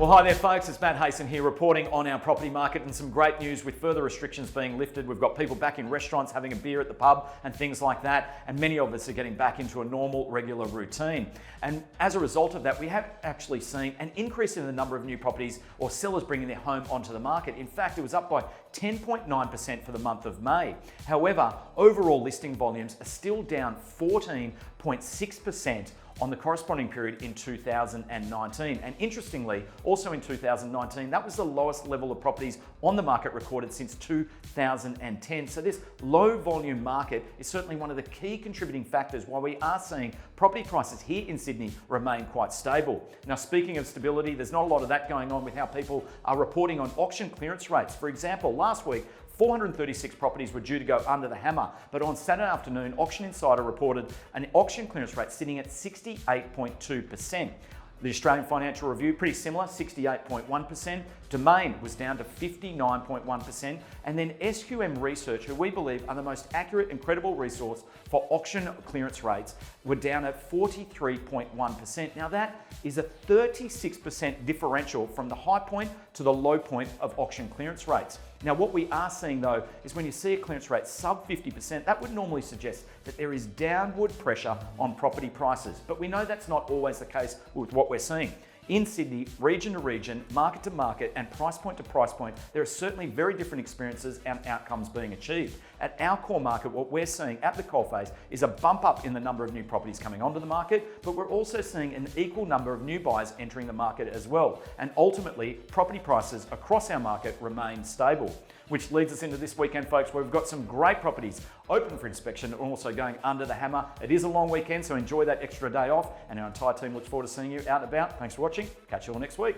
Well, hi there folks, it's Matt Hayson here reporting on our property market and some great news with further restrictions being lifted. We've got people back in restaurants having a beer at the pub and things like that, and many of us are getting back into a normal, regular routine. And as a result of that, we have actually seen an increase in the number of new properties or sellers bringing their home onto the market. In fact, it was up by 10.9% for the month of May. However, overall listing volumes are still down 14.6% on the corresponding period in 2019. And interestingly, also in 2019, that was the lowest level of properties on the market recorded since 2010. So this low volume market is certainly one of the key contributing factors why we are seeing property prices here in Sydney remain quite stable. Now, speaking of stability, there's not a lot of that going on with how people are reporting on auction clearance rates. For example, last week, 436 properties were due to go under the hammer, but on Saturday afternoon, Auction Insider reported an auction clearance rate sitting at 68.2%. The Australian Financial Review, pretty similar, 68.1%. Domain was down to 59.1%. And then SQM Research, who we believe are the most accurate and credible resource for auction clearance rates, were down at 43.1%. Now that is a 36% differential from the high point to the low point of auction clearance rates. Now, what we are seeing though is when you see a clearance rate sub 50%, that would normally suggest that there is downward pressure on property prices. But we know that's not always the case with what we're seeing. In Sydney, region to region, market to market, and price point to price point, there are certainly very different experiences and outcomes being achieved. At our core market, what we're seeing at the coalface is a bump up in the number of new properties coming onto the market, but we're also seeing an equal number of new buyers entering the market as well. And ultimately, property prices across our market remain stable. Which leads us into this weekend, folks, where we've got some great properties open for inspection and also going under the hammer. It is a long weekend, so enjoy that extra day off, and our entire team looks forward to seeing you out and about. Thanks for watching. Catch you all next week.